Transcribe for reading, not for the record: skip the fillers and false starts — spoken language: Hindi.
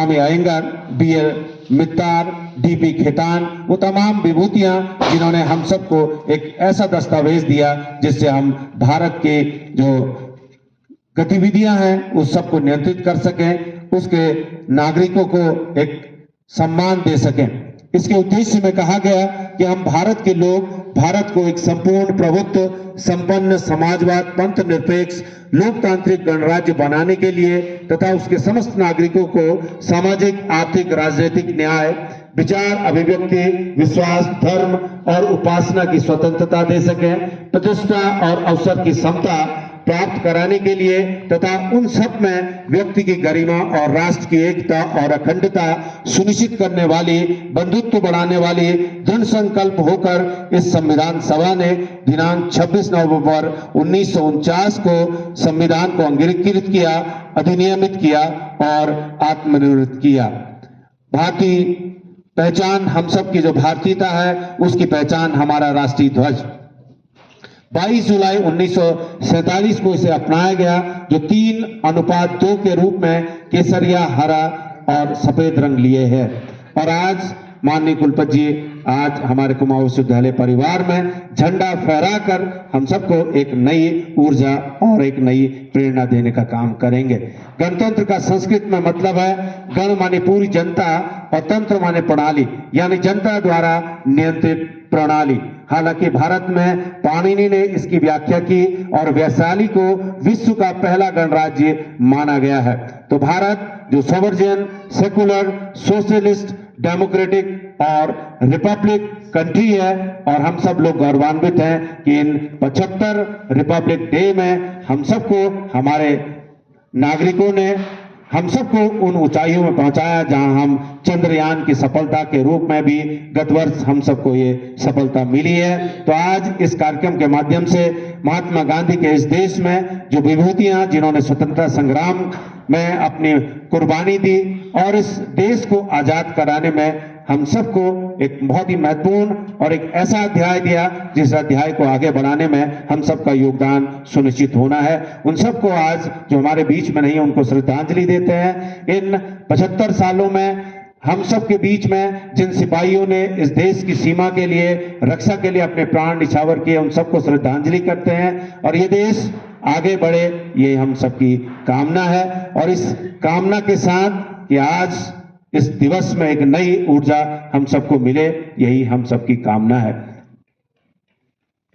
स्वामी अयंगार, बी.एल. मित्तार, डी.पी. खेतान, वो तमाम विभूतियां जिन्होंने हम सबको एक ऐसा दस्तावेज दिया जिससे हम भारत के जो गतिविधियां हैं उस सबको नियंत्रित कर सकें, उसके नागरिकों को एक सम्मान दे सकें। इसके उद्देश्य में कहा गया कि हम भारत के लोग भारत को एक संपूर्ण प्रभुत्व संपन्न समाजवाद पंथ निरपेक्ष लोकतांत्रिक गणराज्य बनाने के लिए तथा उसके समस्त नागरिकों को सामाजिक आर्थिक राजनीतिक न्याय विचार अभिव्यक्ति विश्वास धर्म और उपासना की स्वतंत्रता दे सकें, प्रतिष्ठा और अवसर की समता प्राप्त कराने के लिए तथा उन सब में व्यक्ति की गरिमा और राष्ट्र की एकता और अखंडता सुनिश्चित करने वाली बंधुत्व बढ़ाने वाली दृढ़ संकल्प होकर इस संविधान सभा ने दिनांक 26 नवंबर 1949 को संविधान को अंगीकृत किया, अधिनियमित किया और आत्मनिर्भर किया। भारतीय पहचान हम सब की जो भारतीयता है उसकी पहचान हमारा राष्ट्रीय ध्वज 22 जुलाई 1947 को इसे अपनाया गया, जो 3:2 के रूप में केसरिया हरा और सफेद रंग लिए है। और आज माननीय कुलपति जी आज हमारे कुमाऊं विश्वविद्यालय परिवार में झंडा फहराकर हम सबको एक नई ऊर्जा और एक नई प्रेरणा देने का काम करेंगे। गणतंत्र का संस्कृत में मतलब है गण माने पूरी जनता और तंत्र माने प्रणाली, यानी जनता द्वारा नियंत्रित प्रणाली। हालांकि भारत में पाणिनि ने इसकी व्याख्या की और वैशाली को विश्व का पहला गणराज्य माना गया है। तो भारत जो सॉवरेन सेकुलर सोशलिस्ट डेमोक्रेटिक और रिपब्लिक कंट्री है और हम सब लोग गौरवान्वित हैं कि इन 75 रिपब्लिक डे में हम सबको हमारे नागरिकों ने हम सबको उन ऊंचाइयों में पहुंचाया जहां हम चंद्रयान की सफलता के रूप में भी गत वर्ष हम सबको ये सफलता मिली है। तो आज इस कार्यक्रम के माध्यम से महात्मा गांधी के इस देश में जो विभूतियां जिन्होंने स्वतंत्रता संग्राम में अपनी कुर्बानी दी और इस देश को आजाद कराने में हम सबको एक बहुत ही महत्वपूर्ण और एक ऐसा अध्याय दिया जिस अध्याय को आगे बढ़ाने में हम सबका योगदान सुनिश्चित होना है। उन सबको आज जो हमारे बीच में नहीं है उनको श्रद्धांजलि देते हैं। इन 75 सालों में हम सब के बीच में जिन सिपाहियों ने इस देश की सीमा के लिए रक्षा के लिए अपने प्राण निछावर किए उन सबको श्रद्धांजलि करते हैं और ये देश आगे बढ़े ये हम सबकी कामना है। और इस कामना के साथ कि आज इस दिवस में एक नई ऊर्जा हम सबको मिले, यही हम सबकी कामना है।